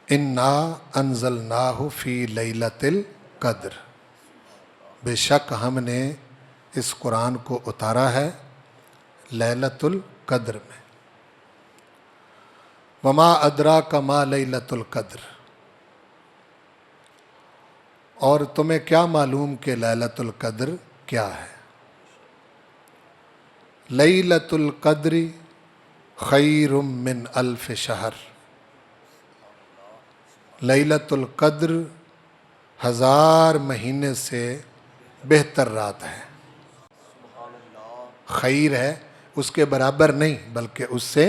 انا انزلناہ فی لیلۃ القدر، بے شک ہم نے اس قرآن کو اتارا ہے لیلۃ القدر میں۔ وما ادراک ما لیلۃ القدر، اور تمہیں کیا معلوم کہ لیلۃ القدر کیا ہے؟ لیلۃ القدر خیر من الف شہر، لیلۃ القدر 1000 مہینے سے بہتر رات ہے۔ خیر ہے، اس کے برابر نہیں بلکہ اس سے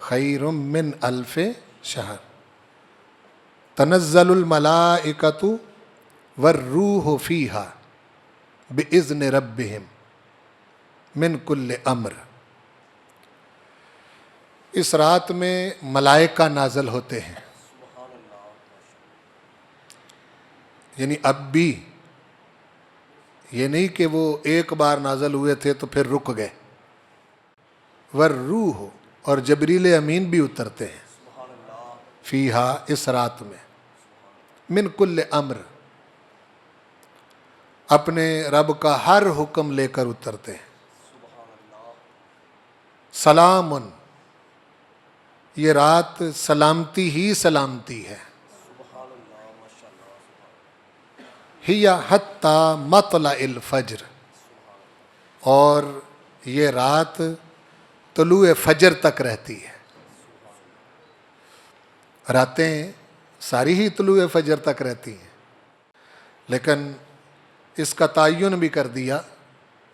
خیر من الف شہر۔ تنزل الملائکۃ والروح فیہا بإذن ربہم من کل امر، اس رات میں ملائکہ نازل ہوتے ہیں، یعنی اب بھی یہ نہیں کہ وہ ایک بار نازل ہوئے تھے تو پھر رک گئے۔ والروح، اور جبریل امین بھی اترتے ہیں فیہا، اس رات میں، من کل امر، اپنے رب کا ہر حکم لے کر اترتے ہیں۔ سلام، یہ رات سلامتی ہی سلامتی ہے۔ ہی حتی مطلع الفجر، اور یہ رات طلوع فجر تک رہتی ہے۔ راتیں ساری ہی طلوع فجر تک رہتی ہیں، لیکن اس کا تعین بھی کر دیا،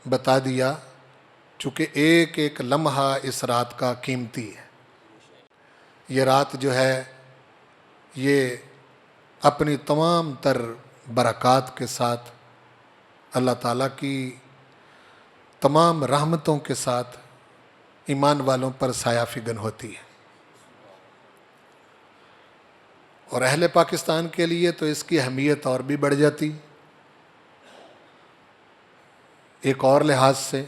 بتا دیا، چونکہ ایک ایک لمحہ اس رات کا قیمتی ہے۔ یہ رات جو ہے یہ اپنی تمام تر برکات کے ساتھ، اللہ تعالیٰ کی تمام رحمتوں کے ساتھ ایمان والوں پر سایہ فگن ہوتی ہے۔ اور اہل پاکستان کے لیے تو اس کی اہمیت اور بھی بڑھ جاتی ایک اور لحاظ سے،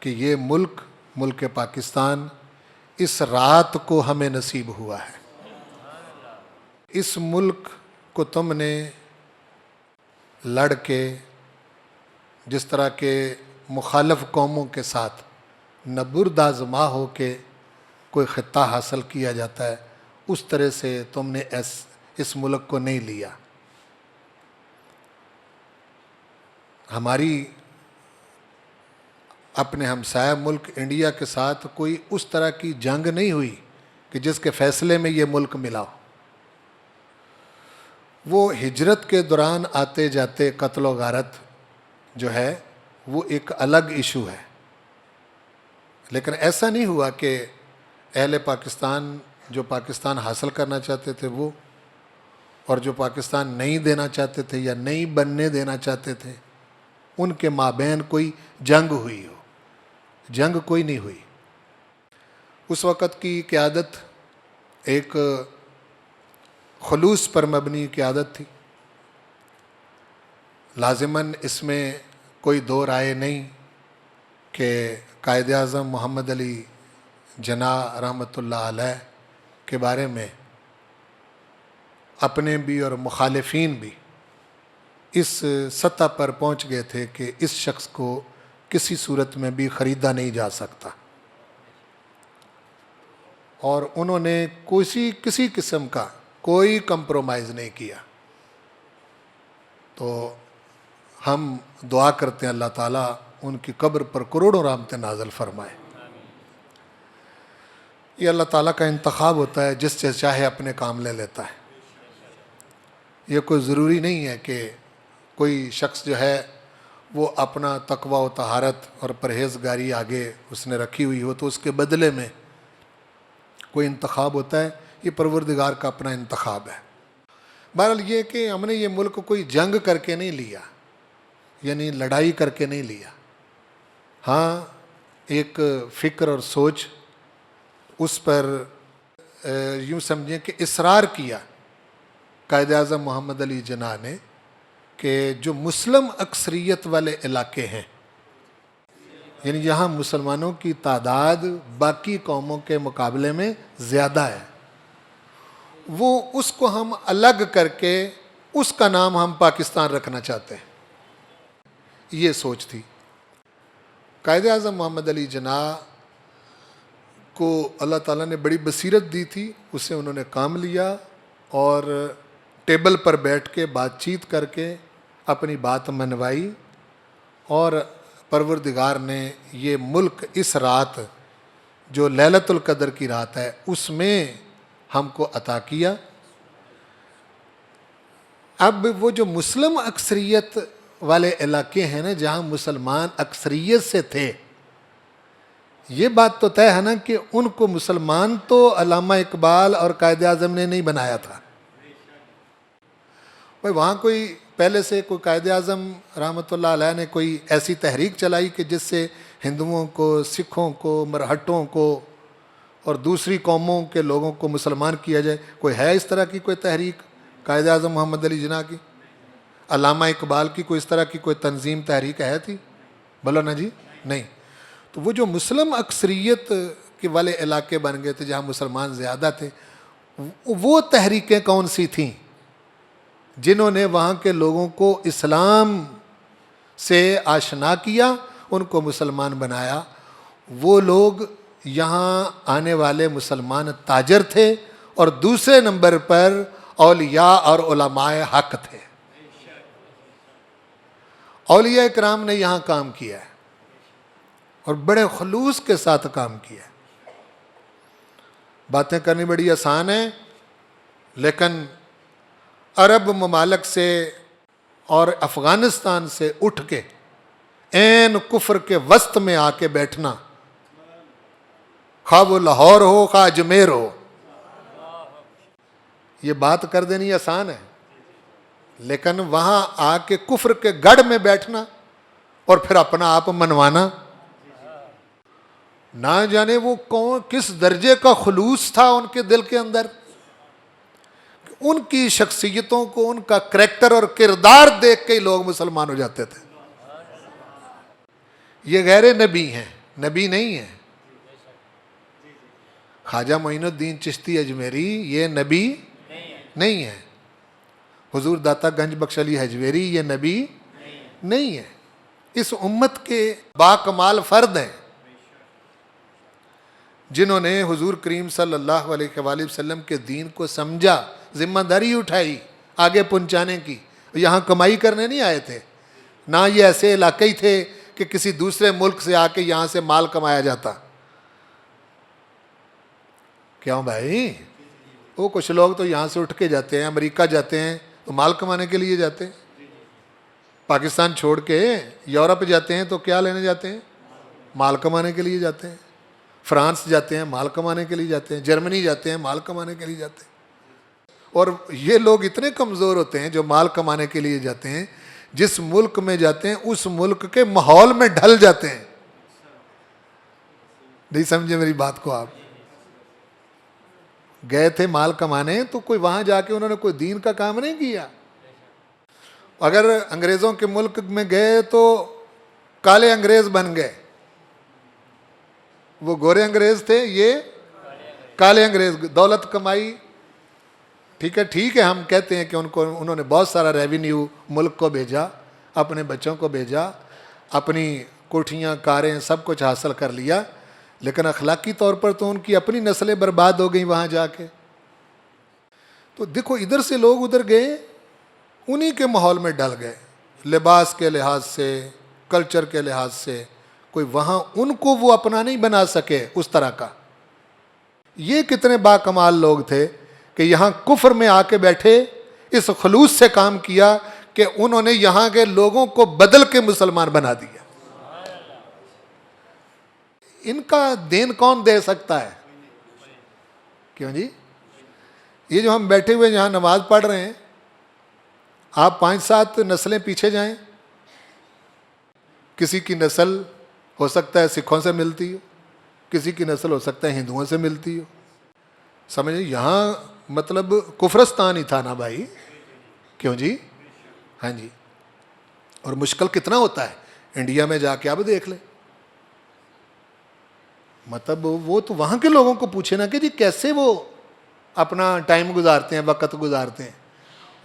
کہ یہ ملک پاکستان اس رات کو ہمیں نصیب ہوا ہے۔ اس ملک کو تم نے لڑ کے، جس طرح کے مخالف قوموں کے ساتھ نبرد آزما ہو کے کوئی خطہ حاصل کیا جاتا ہے، اس طرح سے تم نے اس ملک کو نہیں لیا۔ ہماری اپنے ہمسایہ ملک انڈیا کے ساتھ کوئی اس طرح کی جنگ نہیں ہوئی کہ جس کے فیصلے میں یہ ملک ملا ہو۔ وہ ہجرت کے دوران آتے جاتے قتل و غارت جو ہے وہ ایک الگ ایشو ہے، لیکن ایسا نہیں ہوا کہ اہل پاکستان جو پاکستان حاصل کرنا چاہتے تھے وہ، اور جو پاکستان نہیں دینا چاہتے تھے یا نہیں بننے دینا چاہتے تھے، ان کے مابین کوئی جنگ ہوئی ہو۔ جنگ کوئی نہیں ہوئی۔ اس وقت کی قیادت ایک خلوص پر مبنی قیادت تھی، لازماً اس میں کوئی دو رائے نہیں کہ قائد اعظم محمد علی جناح رحمۃ اللہ علیہ کے بارے میں اپنے بھی اور مخالفین بھی اس سطح پر پہنچ گئے تھے کہ اس شخص کو کسی صورت میں بھی خریدا نہیں جا سکتا، اور انہوں نے کسی قسم کا کوئی کمپرومائز نہیں کیا۔ تو ہم دعا کرتے ہیں اللہ تعالیٰ ان کی قبر پر کروڑوں رحمتیں نازل فرمائے۔ یہ اللہ تعالیٰ کا انتخاب ہوتا ہے، جس سے چاہے اپنے کام لے لیتا ہے۔ یہ کوئی ضروری نہیں ہے کہ کوئی شخص جو ہے وہ اپنا تقوی و طہارت اور پرہیزگاری آگے اس نے رکھی ہوئی ہو تو اس کے بدلے میں کوئی انتخاب ہوتا ہے۔ یہ پروردگار کا اپنا انتخاب ہے۔ بہرحال یہ کہ ہم نے یہ ملک کوئی جنگ کر کے نہیں لیا، یعنی لڑائی کر کے نہیں لیا۔ ہاں، ایک فکر اور سوچ اس پر یوں سمجھیں کہ اصرار کیا قائد اعظم محمد علی جناح نے کہ جو مسلم اکثریت والے علاقے ہیں، یعنی یہاں مسلمانوں کی تعداد باقی قوموں کے مقابلے میں زیادہ ہے، وہ اس کو ہم الگ کر کے اس کا نام ہم پاکستان رکھنا چاہتے ہیں. یہ سوچ تھی. قائد اعظم محمد علی جناح کو اللہ تعالیٰ نے بڑی بصیرت دی تھی، اسے انہوں نے کام لیا اور ٹیبل پر بیٹھ کے بات چیت کر کے اپنی بات منوائی، اور پروردگار نے یہ ملک اس رات جو لیلۃ القدر کی رات ہے اس میں ہم کو عطا کیا. اب وہ جو مسلم اکثریت والے علاقے ہیں نا، جہاں مسلمان اکثریت سے تھے، یہ بات تو طے ہے نا کہ ان کو مسلمان تو علامہ اقبال اور قائد اعظم نے نہیں بنایا تھا. بھائی وہاں کوئی پہلے سے کوئی قائد اعظم رحمۃ اللہ علیہ نے کوئی ایسی تحریک چلائی کہ جس سے ہندوؤں کو، سکھوں کو، مرہٹوں کو اور دوسری قوموں کے لوگوں کو مسلمان کیا جائے؟ کوئی ہے اس طرح کی کوئی تحریک قائد اعظم محمد علی جناح کی؟ علامہ اقبال کی کوئی اس طرح کی کوئی تنظیم تحریک ہے تھی؟ بولو نا جی، نہیں. تو وہ جو مسلم اکثریت کے والے علاقے بن گئے تھے جہاں مسلمان زیادہ تھے، وہ تحریکیں کون سی تھیں جنہوں نے وہاں کے لوگوں کو اسلام سے آشنا کیا، ان کو مسلمان بنایا؟ وہ لوگ یہاں آنے والے مسلمان تاجر تھے، اور دوسرے نمبر پر اولیاء اور علماء حق تھے. اولیاء کرام نے یہاں کام کیا ہے اور بڑے خلوص کے ساتھ کام کیا ہے. باتیں کرنی بڑی آسان ہیں، لیکن عرب ممالک سے اور افغانستان سے اٹھ کے عین کفر کے وسط میں آ کے بیٹھنا، خواہ وہ لاہور ہو خواہ اجمیر ہو، یہ بات کر دینی آسان ہے، لیکن وہاں آ کے کفر کے گڑھ میں بیٹھنا اور پھر اپنا آپ منوانا، نہ جانے وہ کون کس درجے کا خلوص تھا ان کے دل کے اندر. ان کی شخصیتوں کو، ان کا کریکٹر اور کردار دیکھ کے ہی لوگ مسلمان ہو جاتے تھے. یہ غیر نبی ہیں، نبی نہیں ہیں. خواجہ معین الدین چشتی اجمیری یہ نبی نہیں ہے. حضور داتا گنج بخش علی حجویری یہ نبی نہیں ہے. اس امت کے باکمال فرد ہیں جنہوں نے حضور کریم صلی اللہ علیہ وآلہ وسلم کے دین کو سمجھا، ذمہ داری اٹھائی آگے پہنچانے کی. یہاں کمائی کرنے نہیں آئے تھے، نہ یہ ایسے علاقے ہی تھے کہ کسی دوسرے ملک سے آ کے یہاں سے مال کمایا جاتا. کیوں بھائی؟ وہ کچھ لوگ تو یہاں سے اٹھ کے جاتے ہیں، امریکہ جاتے ہیں تو مال کمانے کے لیے جاتے ہیں. پاکستان چھوڑ کے یورپ جاتے ہیں تو کیا لینے جاتے ہیں؟ مال کمانے کے لیے جاتے ہیں. فرانس جاتے ہیں مال کمانے کے لیے جاتے ہیں. جرمنی جاتے ہیں مال کمانے کے لیے جاتے ہیں. اور یہ لوگ اتنے کمزور ہوتے ہیں جو مال کمانے کے لیے جاتے ہیں، جس ملک میں جاتے ہیں اس ملک کے ماحول میں ڈھل جاتے ہیں. نہیں سمجھے میری بات کو آپ؟ گئے تھے مال کمانے تو کوئی وہاں جا کے انہوں نے کوئی دین کا کام نہیں کیا. اگر انگریزوں کے ملک میں گئے تو کالے انگریز بن گئے. وہ گورے انگریز تھے، یہ کالے انگریز. دولت کمائی، ٹھیک ہے ہم کہتے ہیں کہ انہوں نے بہت سارا ریونیو ملک کو بھیجا، اپنے بچوں کو بھیجا، اپنی کوٹھیاں کاریں سب کچھ حاصل کر لیا، لیکن اخلاقی طور پر تو ان کی اپنی نسلیں برباد ہو گئیں وہاں جا کے. تو دیکھو ادھر سے لوگ ادھر گئے، انہی کے ماحول میں ڈل گئے. لباس کے لحاظ سے، کلچر کے لحاظ سے کوئی وہاں ان کو وہ اپنا نہیں بنا سکے اس طرح کا. یہ کتنے باکمال لوگ تھے کہ یہاں کفر میں آ کے بیٹھے، اس خلوص سے کام کیا کہ انہوں نے یہاں کے لوگوں کو بدل کے مسلمان بنا دیا. ان کا دین کون دے سکتا ہے؟ کیوں جی؟ یہ جو ہم بیٹھے ہوئے یہاں نماز پڑھ رہے ہیں، آپ 5-7 نسلیں پیچھے جائیں، کسی کی نسل ہو سکتا ہے سکھوں سے ملتی ہو، کسی کی نسل ہو سکتا ہے ہندوؤں سے ملتی ہو. سمجھے؟ یہاں مطلب کفرستان ہی تھا نا بھائی. کیوں جی؟ ہاں جی. اور مشکل کتنا ہوتا ہے انڈیا میں جا کے آپ دیکھ لیں. مطلب وہ تو وہاں کے لوگوں کو پوچھے نا کہ جی کیسے وہ اپنا ٹائم گزارتے ہیں، وقت گزارتے ہیں.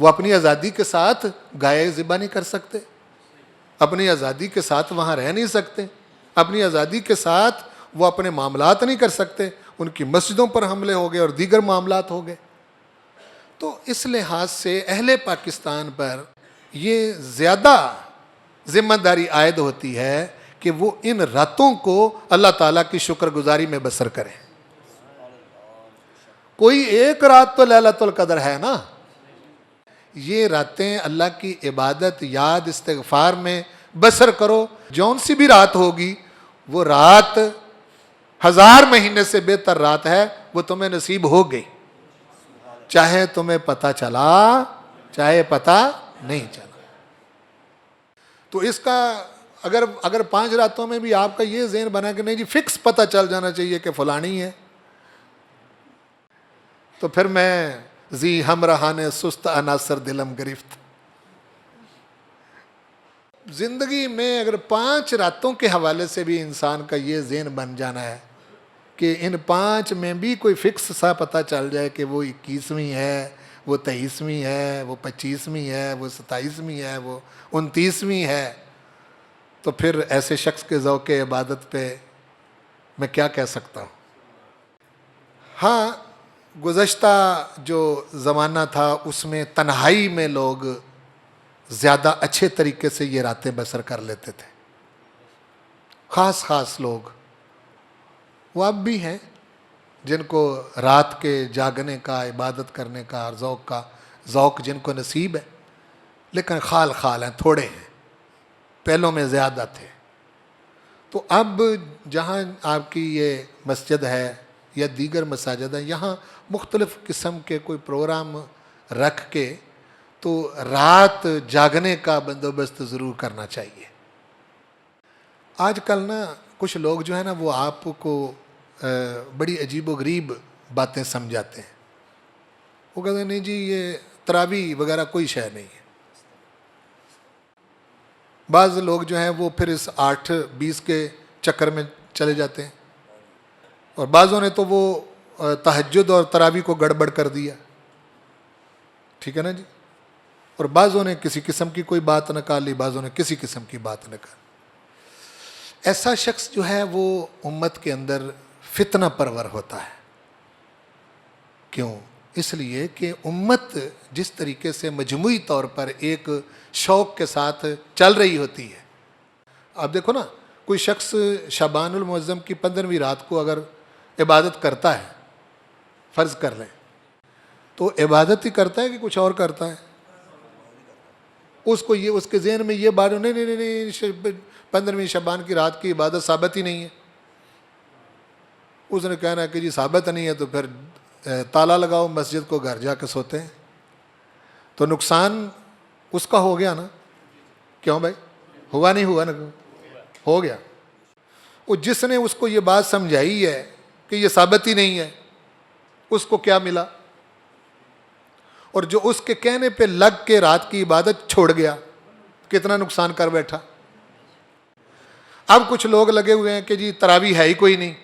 وہ اپنی آزادی کے ساتھ گائے ذبح نہیں کر سکتے، اپنی آزادی کے ساتھ وہاں رہ نہیں سکتے، اپنی آزادی کے ساتھ وہ اپنے معاملات نہیں کر سکتے. ان کی مسجدوں پر حملے ہو گئے اور دیگر معاملات ہو گئے. تو اس لحاظ سے اہل پاکستان پر یہ زیادہ ذمہ داری عائد ہوتی ہے کہ وہ ان راتوں کو اللہ تعالیٰ کی شکر گزاری میں بسر کریں. کوئی ایک رات تو لیلۃ القدر ہے نا. یہ راتیں اللہ کی عبادت، یاد، استغفار میں بسر کرو. جون سی بھی رات ہوگی وہ رات 1000 مہینے سے بہتر رات ہے، وہ تمہیں نصیب ہو گئی، چاہے تمہیں پتہ چلا چاہے پتہ نہیں چلا. تو اس کا اگر 5 راتوں میں بھی آپ کا یہ ذہن بنا کہ نہیں جی فکس پتہ چل جانا چاہیے کہ فلانی ہے، تو پھر میں زی ہمراہان سست عناصر دلم گرفت. زندگی میں اگر 5 راتوں کے حوالے سے بھی انسان کا یہ ذہن بن جانا ہے کہ ان 5 میں بھی کوئی فکس سا پتہ چل جائے کہ وہ 21ویں ہے، وہ 23ویں ہے، وہ 25ویں ہے، وہ 27ویں ہے، وہ 29ویں ہے، تو پھر ایسے شخص کے ذوق عبادت پہ میں کیا کہہ سکتا ہوں. ہاں، گزشتہ جو زمانہ تھا اس میں تنہائی میں لوگ زیادہ اچھے طریقے سے یہ راتیں بسر کر لیتے تھے. خاص لوگ وہ اب بھی ہیں جن کو رات کے جاگنے کا، عبادت کرنے کا ذوق جن کو نصیب ہے، لیکن خال ہیں، تھوڑے ہیں، پہلوں میں زیادہ تھے. تو اب جہاں آپ کی یہ مسجد ہے یا دیگر مساجد ہیں، یہاں مختلف قسم کے کوئی پروگرام رکھ کے تو رات جاگنے کا بندوبست ضرور کرنا چاہیے. آج کل نا کچھ لوگ جو ہے نا وہ آپ کو بڑی عجیب و غریب باتیں سمجھاتے ہیں. وہ کہتے ہیں نہیں جی یہ تراویح وغیرہ کوئی شے نہیں ہے. بعض لوگ جو ہیں وہ پھر اس 8-20 کے چکر میں چلے جاتے ہیں، اور بعضوں نے تو وہ تہجد اور تراویح کو گڑبڑ کر دیا. ٹھیک ہے نا جی. اور بعضوں نے کسی قسم کی کوئی بات نکالی، بعضوں نے کسی قسم کی بات نکالی. ایسا شخص جو ہے وہ امت کے اندر فتنہ پرور ہوتا ہے. کیوں؟ اس لیے کہ امت جس طریقے سے مجموعی طور پر ایک شوق کے ساتھ چل رہی ہوتی ہے. آپ دیکھو نا، کوئی شخص شعبان المعظم کی 15ویں رات کو اگر عبادت کرتا ہے، فرض کر لیں، تو عبادت ہی کرتا ہے کہ کچھ اور کرتا ہے؟ اس کے ذہن میں یہ بات نہیں 15ویں شعبان کی رات کی عبادت ثابت ہی نہیں ہے. اس نے کہنا ہے کہ جی ثابت نہیں ہے تو پھر تالا لگاؤ مسجد کو، گھر جا کے سوتے ہیں. تو نقصان اس کا ہو گیا نا. کیوں بھائی؟ ہوا نہیں ہوا نا؟ ہو گیا. وہ جس نے اس کو یہ بات سمجھائی ہے کہ یہ ثابت ہی نہیں ہے، اس کو کیا ملا؟ اور جو اس کے کہنے پہ لگ کے رات کی عبادت چھوڑ گیا، کتنا نقصان کر بیٹھا. اب کچھ لوگ لگے ہوئے ہیں کہ جی تراویح ہے ہی کوئی نہیں.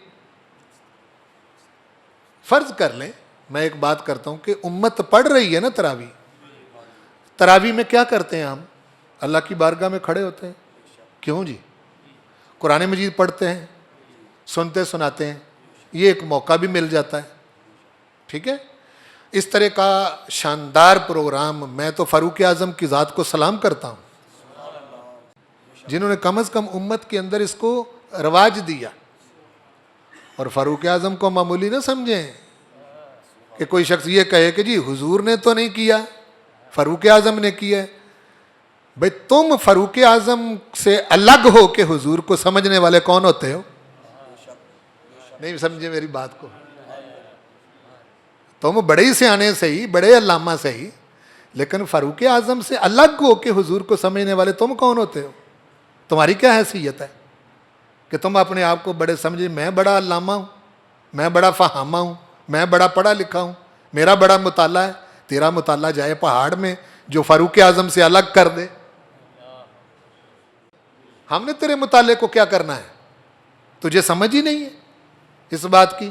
فرض کر لیں، میں ایک بات کرتا ہوں کہ امت پڑھ رہی ہے نا تراویح. تراویح میں کیا کرتے ہیں ہم؟ اللہ کی بارگاہ میں کھڑے ہوتے ہیں. کیوں جی؟ قرآن مجید پڑھتے ہیں، سنتے سناتے ہیں، یہ ایک موقع بھی مل جاتا ہے. ٹھیک ہے. اس طرح کا شاندار پروگرام میں تو فاروق اعظم کی ذات کو سلام کرتا ہوں، جنہوں نے کم از کم امت کے اندر اس کو رواج دیا. اور فاروق اعظم کو معمولی نہ سمجھیں کہ کوئی شخص یہ کہے کہ جی حضور نے تو نہیں کیا، فاروق اعظم نے کیا. بھئی تم فاروق اعظم سے الگ ہو کے حضور کو سمجھنے والے کون ہوتے ہو؟ نہیں سمجھے میری بات کو. تم بڑے ہی سیانے سے ہی، بڑے علامہ سے ہی، لیکن فاروق اعظم سے الگ ہو کے حضور کو سمجھنے والے تم کون ہوتے ہو؟ تمہاری کیا حیثیت ہے کہ تم اپنے آپ کو بڑے سمجھے؟ میں بڑا علامہ ہوں، میں بڑا فہامہ ہوں، میں بڑا پڑھا لکھا ہوں، میرا بڑا مطالعہ ہے. تیرا مطالعہ جائے پہاڑ میں جو فاروق اعظم سے الگ کر دے. ہم نے تیرے مطالعے کو کیا کرنا ہے؟ تجھے سمجھ ہی نہیں ہے اس بات کی.